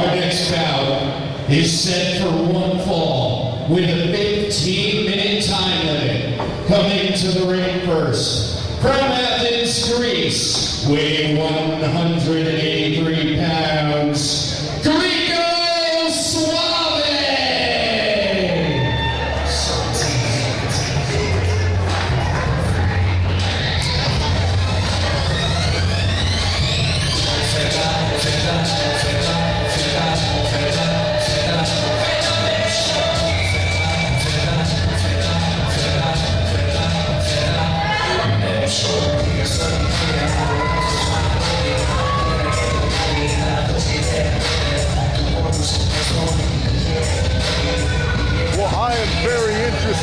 Our next bout is set for one fall with a 15-minute time limit. Coming to the ring first, from Athens, Greece, weighing 183 pounds, Greeko Sauve!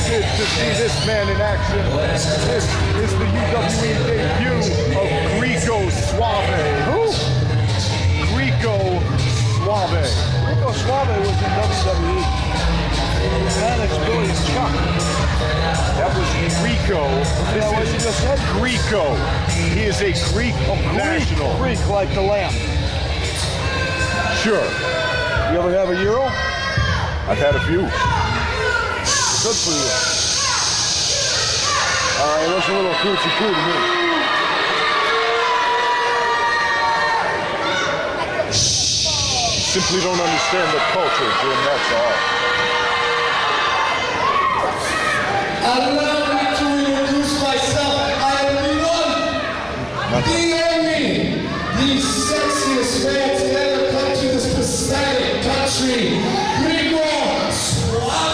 To see this man in action. This is the UWE debut of Greeko Sauve. Who? Greeko Sauve. Greeko Sauve was in WWE. And it's Billy Chuck. That was Greeko. This is what you just said? Greeko. He is a Greek national. Greek like the lamb. Sure. You ever have a Euro? I've had a few. Good for you. All right, it looks a little coochie-coo to me. You simply don't understand the culture, Jim, that's all. Allow me to introduce myself. I am the only, the sexiest man to ever come to this pathetic country, Greeko Sauve!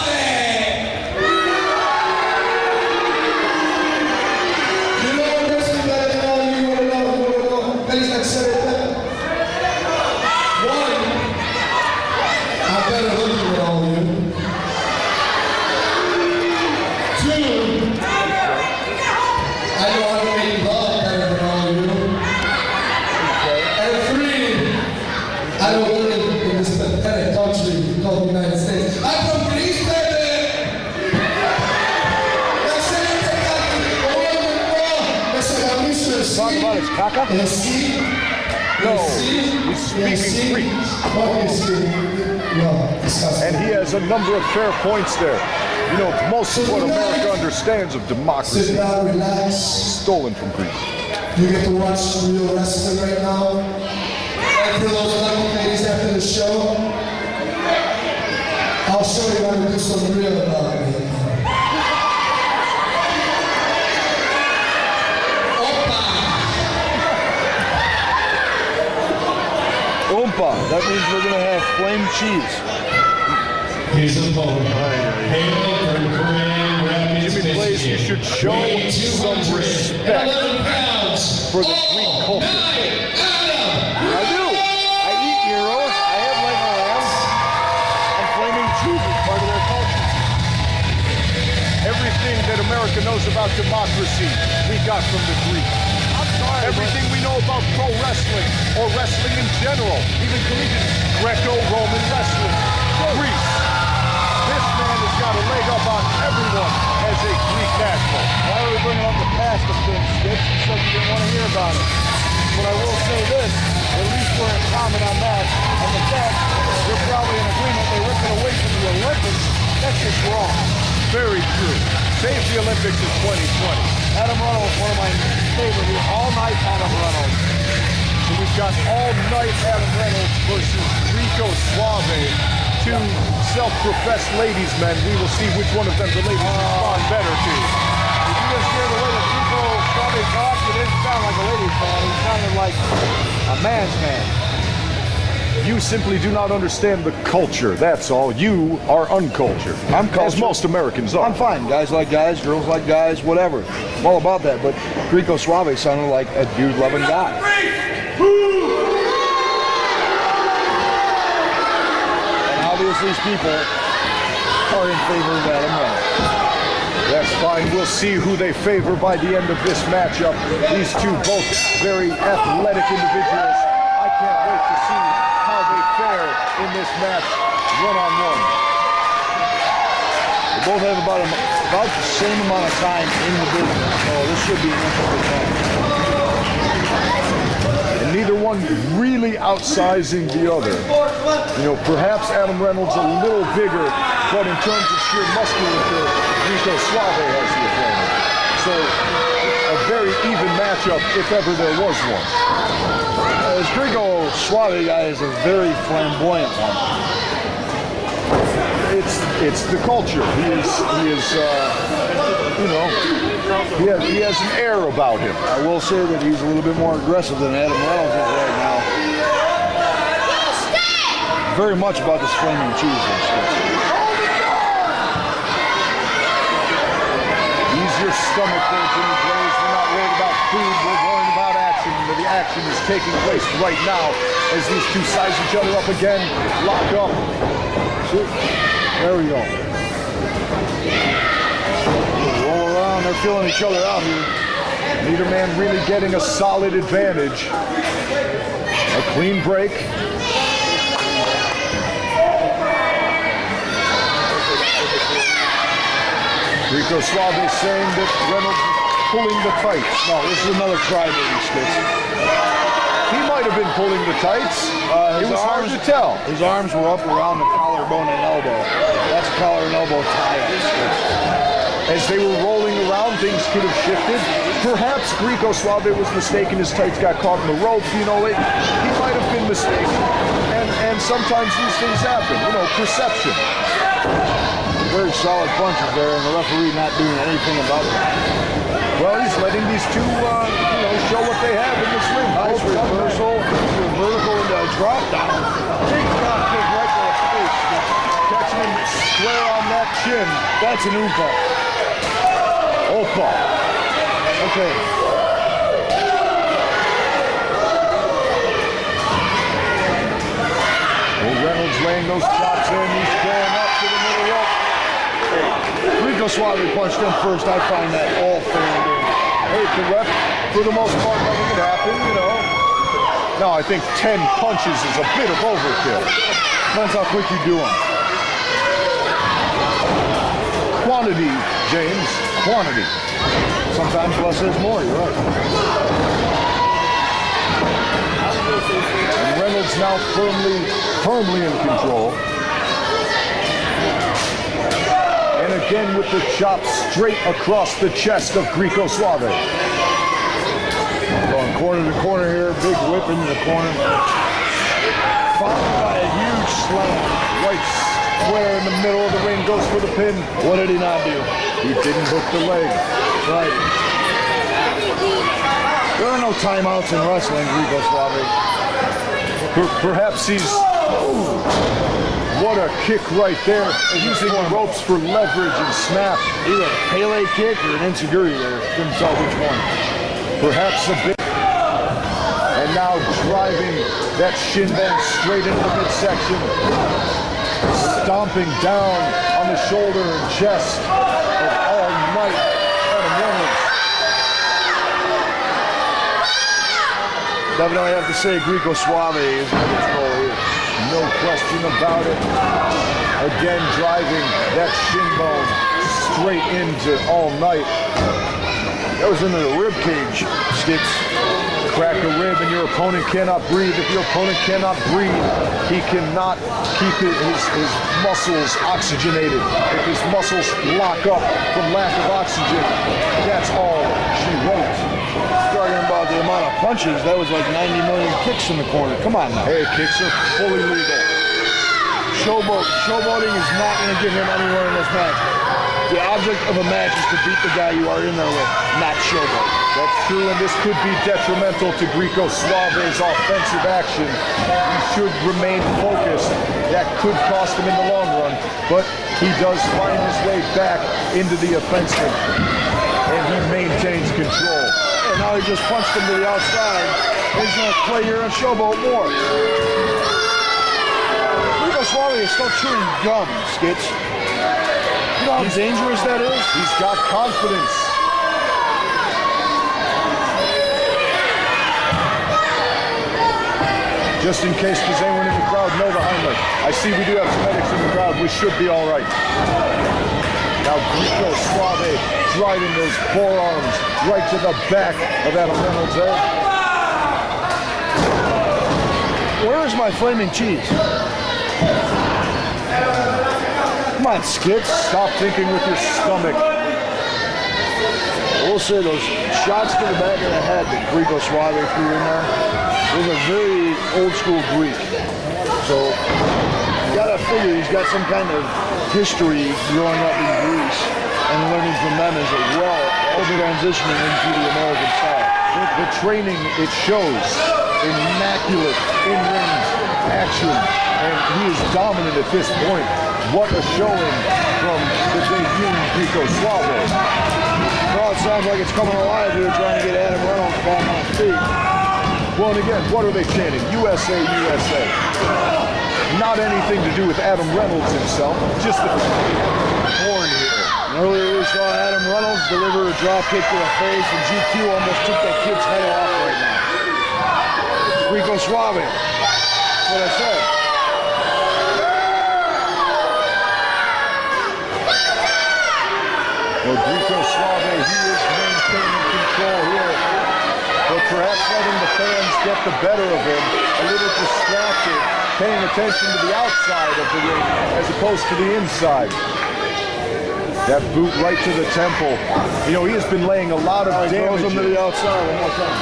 Talk about his caca? No, he's speaking Greek. And he has a number of fair points there. You know, most of what America understands of democracy sit down, relax. Stolen from Greece. You get to watch real wrestling right now. And for those lucky ladies after the show, I'll show you how to do some real wrestling. That means we're going to have flame cheese. His opponent, hailing from Grand Rapids, Jimmy Blaze, you should show some respect for the Greek culture. I do. I eat gyros, I have leg of lamb, and flaming cheese is part of their culture. Everything that America knows about democracy, we got from the Greeks. Everything we know about pro wrestling, or wrestling in general, even collegiate Greco-Roman wrestling, Greece. This man has got a leg up on everyone as a Greek national. Why are we bringing up the past of things, Skip? You said you didn't want to hear about it. But I will say this, at least we're in common on that, and the fact we're probably in agreement they ripped it away from the Olympics, that's just wrong. Very true. Save the Olympics in 2020. Adam Reynolds, one of my favorite here, all night Adam Reynolds. So we've got all night Adam Reynolds versus Greeko Sauve, two self-professed ladies men. We will see which one of them the ladies respond better to. Did you just hear the way that Greeko Sauve talked? It didn't sound like a ladies man, it sounded like a man's man. You simply do not understand the culture, that's all. You are uncultured. I'm cultured. As most Americans are. I'm fine. Guys like guys, girls like guys, whatever. I'm all about that, but Greeko Sauve sounded like a dude-loving guy. And obviously these people are in favor of Adam Reynolds. That's fine. We'll see who they favor by the end of this matchup. These two both very athletic individuals. I can't wait to see how they fare in this match one-on-one. They both have about the same amount of time in the business, so this should be an interesting match. And neither one one really outsizing the other. You know, perhaps Adam Reynolds a little bigger, but in terms of sheer musculature, Greeko Sauve has the advantage. So, a very even matchup if ever there was one. This Greeko Sauve guy is a very flamboyant one. It's the culture. He is you know, he has an air about him. I will say that he's a little bit more aggressive than Adam Reynolds is right now. Very much about this flaming cheese. Ease your stomach there, Jimmy Blaze. We're not worried about food. We're worried about action. The action is taking place right now as these two size each other up again. Lock up. There we go. Roll around. They're feeling each other out here. Neither man really getting a solid advantage. A clean break. Greeko Sauve saying that Reynolds is pulling the tights. No, this is another crybaby skits. He might have been pulling the tights. It was hard to tell. His arms were up around the collarbone and elbow. That's collar and elbow tie-up. As they were rolling around, things could have shifted. Perhaps Greeko Sauve was mistaken. His tights got caught in the rope. You know, he might have been mistaken. And sometimes these things happen. You know, perception. Very solid punches there, and the referee not doing anything about it. Well, he's letting these two, you know, show what they have in this ring. Nice reversal, vertical into a drop down. Big drop kick right to the face. Catching him square on that chin. That's an Oompa. Opa. Okay. Well, Reynolds laying those chops in. He's going up to the middle rope. Greeko Sauve punched him first. I find that all fair and good. Hey, the ref, for the most part, nothing could happen, you know. No, I think 10 punches is a bit of overkill. Depends how quick you do them. Quantity, James, quantity. Sometimes less is more, you're right. And Reynolds now firmly in control. And again with the chop straight across the chest of Greeko Sauve. Going corner to corner here, big whip into the corner. Followed by a huge slam. Right square in the middle of the ring, goes for the pin. What did he not do? He didn't hook the leg. Right. There are no timeouts in wrestling, Greeko Sauve. Perhaps he's... What a kick right there. Using the ropes for leverage and snap. Either a Pele kick or an insecurity there. Couldn't tell which one. Perhaps a bit. And now driving that shin bone straight into the midsection. Stomping down on the shoulder and chest of All Might Adam Reynolds. Definitely have to say Greeko Sauve is in control here. No question about it. Again, driving that shin bone straight into All Might. That was into the rib cage, Skits. Crack a rib and your opponent cannot breathe. If your opponent cannot breathe, he cannot keep his muscles oxygenated. If his muscles lock up from lack of oxygen, that's all she wrote. Talking about the amount of punches, that was like 90 million kicks in the corner. Come on now. Hey, kicks are fully legal. Showboating is not going to get him anywhere in this match. The object of a match is to beat the guy you are in there with, not showboat. That's true, and this could be detrimental to Greeko Sauve's offensive action. He should remain focused. That could cost him in the long run, but he does find his way back into the offensive, and he maintains control. And now he just punched him to the outside. He's going to play here and showboat more. Greeko Sauve is still chewing gum, Skits. You know how dangerous that is? He's got confidence. Just in case, does anyone in the crowd know the Heimlich? I see we do have some medics in the crowd. We should be all right. Now Greeko Sauve driving those forearms right to the back of Adam Reynolds' head. Where's my flaming cheese? Come on, Skits. Stop thinking with your stomach. I will say those shots to the back of the head that Greeko Sauve threw in there, those are very old school Greek. So you gotta figure he's got some kind of history growing up in Greece and learning from them as well, transitioning into the American style. The training, it shows. Immaculate in-ring action. And he is dominant at this point. What a showing from the debut Greeko Sauve. Well, it sounds like it's coming alive here, trying to get Adam Reynolds back on his feet. Well, and again, what are they chanting? USA, USA. Not anything to do with Adam Reynolds himself, just the horn here. Earlier we saw Adam Reynolds deliver a drop kick to the face, and GQ almost took that kid's head off right now. Greeko Sauve. That's what I said. Well, Greeko Sauve, he is maintaining control here. But perhaps letting the fans get the better of him, a little distracted, paying attention to the outside of the ring as opposed to the inside. That boot right to the temple. You know, he has been laying a lot of damage. Throws him to the outside one more time.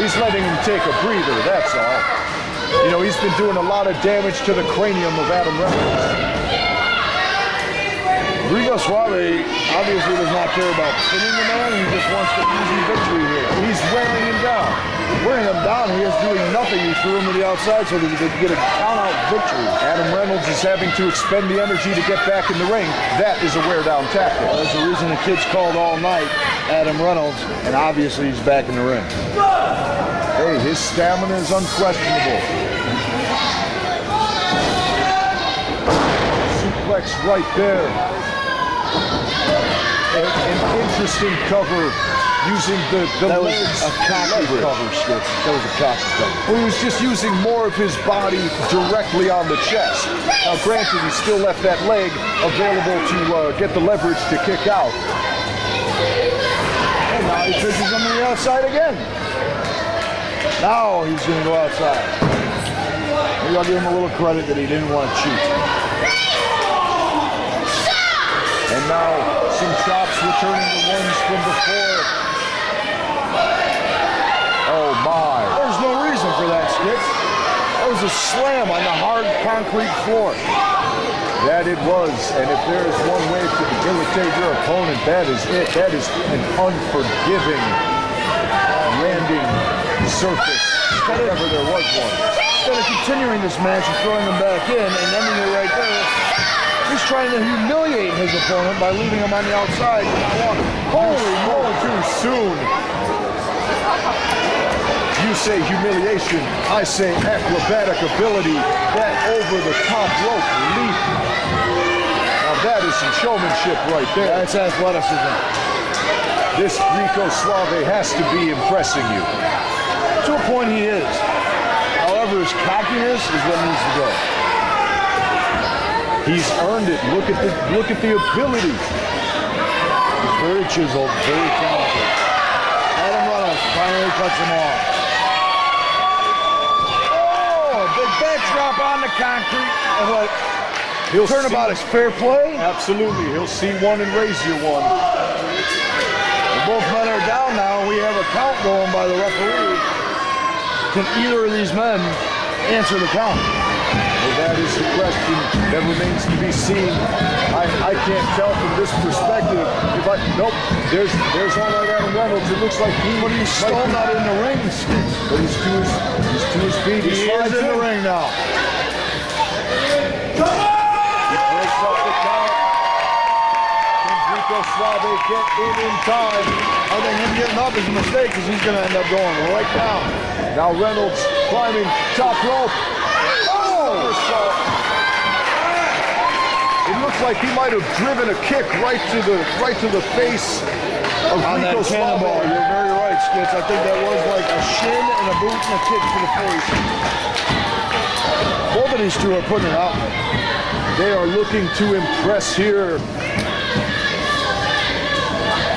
He's letting him take a breather, that's all. You know, he's been doing a lot of damage to the cranium of Adam Reynolds. Greeko Sauve obviously does not care about pinning the man. He just wants the easy victory here. He's wearing him down. Wearing him down, he is doing nothing. He threw him to the outside so that he could get a count-out victory. Adam Reynolds is having to expend the energy to get back in the ring. That is a wear-down tactic. That's the reason the kid's called all night, Adam Reynolds, and obviously he's back in the ring. Hey, his stamina is unquestionable. Suplex right there. An interesting cover using the that was legs. a cocky cover, Skits. That was a cocky cover. Well, he was just using more of his body directly on the chest. Now, granted, he still left that leg available to get the leverage to kick out. And now he pushes him to the outside again. Now he's going to go outside. Maybe I'll give him a little credit that he didn't want to cheat. And now some chops returning the ones from before. Oh my. There's no reason for that, Skits. That was a slam on the hard concrete floor. That it was. And if there is one way to debilitate your opponent, that is it. That is an unforgiving landing surface, if ever there was one. Instead of continuing this match and throwing him back in and ending it right there, he's trying to humiliate his opponent by leaving him on the outside. Holy moly, too soon. You say humiliation, I say acrobatic ability. That over-the-top rope leap. Now that is some showmanship right there. That's athleticism. This Greeko Sauve has to be impressing you. To a point he is. However, his cockiness is what needs to go. He's earned it. Look at the ability. He's very chiseled, very talented. Adam Reynolds finally cuts him off. Oh, a big backdrop on the concrete. He'll Turnabout is fair play. Absolutely. He'll see one and raise you one. Both men are down now. We have a count going by the referee. Can either of these men answer the count? Well, that is the question that remains to be seen. I can't tell from this perspective. Nope, there's all right Adam Reynolds. It looks like he's still not in the ring. But he's to his feet. He is in the ring now. He breaks up the count. Can Greeko Sauve get in time? I think him getting up is a mistake because he's going to end up going right down. Now Reynolds climbing top rope. It looks like he might have driven a kick right to the face of Greeko Sauve. Cannonball. You're very right, Skits. I think that was like a shin and a boot and a kick to the face. Both of these two are putting it out. They are looking to impress here.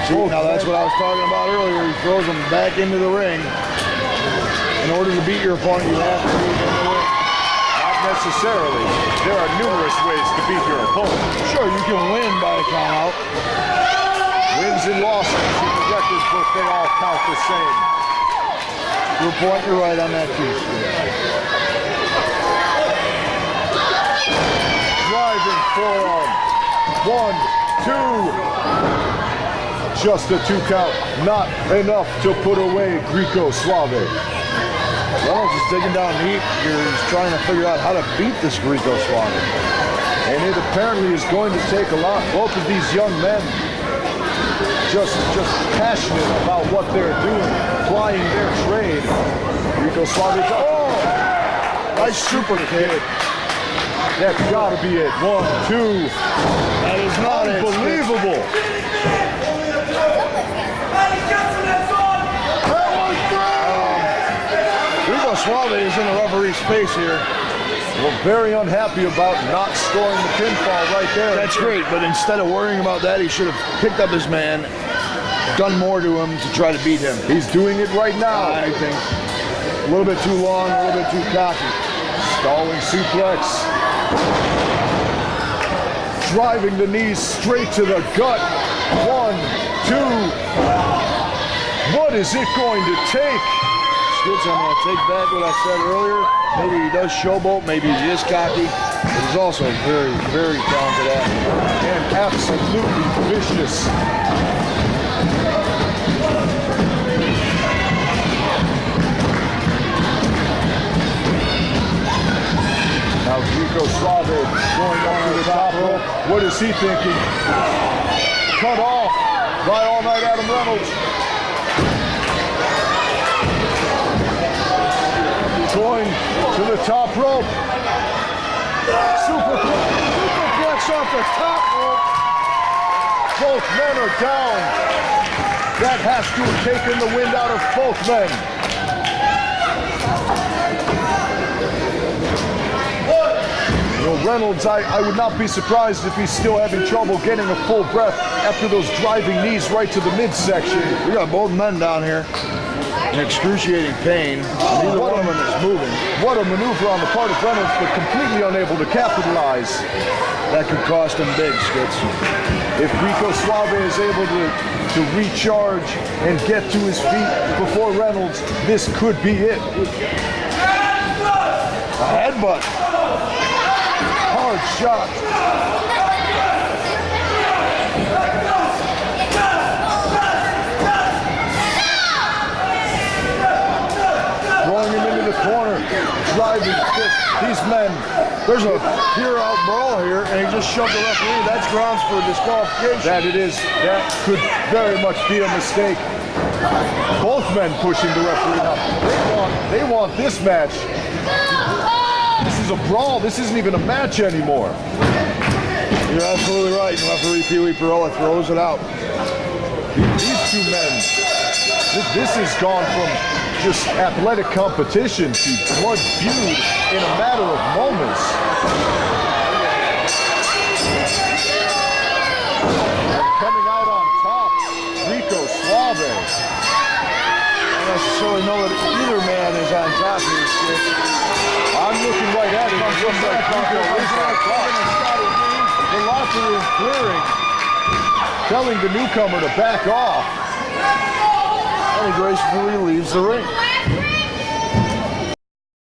Now that's what I was talking about earlier. He throws them back into the ring. In order to beat your opponent, you have to move in the ring. necessarily. There are numerous ways to beat your opponent. Sure, you can win by a count out. Wins and losses in the record book, they all count the same. Good point, you're right on that too. Driving forearm. 1, 2. Just a 2 count. Not enough to put away Greeko Sauve. Reynolds is digging down deep. He's trying to figure out how to beat this Greeko Sauve. And it apparently is going to take a lot. Both of these young men just passionate about what they're doing, plying their trade. Greeko Sauve, oh! Nice super kick. That's got to be it. 1, 2. That is not unbelievable. Greeko Sauve is in the referee's face here. Well, very unhappy about not scoring the pinfall right there. That's great, but instead of worrying about that, he should have picked up his man, done more to him to try to beat him. He's doing it right now. I think A little bit too long, a little bit too cocky. Stalling suplex. Driving the knees straight to the gut. 1, 2. What is it going to take? Skids, I'm going to take back what I said earlier. Maybe he does showboat, maybe he is cocky, but he's also very, very talented athlete. And absolutely vicious. Now Greeko Sauve going up to the top rope. What is he thinking? Cut off by All Night Adam Reynolds. Going to the top rope. Superplex off the top rope. Both men are down. That has to have taken the wind out of both men. Reynolds, I would not be surprised if he's still having trouble getting a full breath after those driving knees right to the midsection. We got both men down here in excruciating pain. Neither one of them is moving. What a maneuver on the part of Reynolds, but completely unable to capitalize. That could cost him big, Skits. If Greeko Sauve is able to recharge and get to his feet before Reynolds, this could be it. A headbutt. Hard shot. Throwing him into the corner, driving fist. These men, there's a pure-out brawl here, and he just shoved the referee. That's grounds for disqualification. That it is. That could very much be a mistake. Both men pushing the referee now. They want this match. This is a brawl. This isn't even a match anymore. You're absolutely right. And referee Pee Wee Perella throws it out. These two men, this has gone from just athletic competition to blood feud in a matter of moments. Coming out on top, Greeko Sauve. I don't necessarily know that either man is on top here, Skip. I'm looking right at it. It looks like Greeko is on top. The locker room clearing, telling the newcomer to back off. And he gracefully leaves the ring.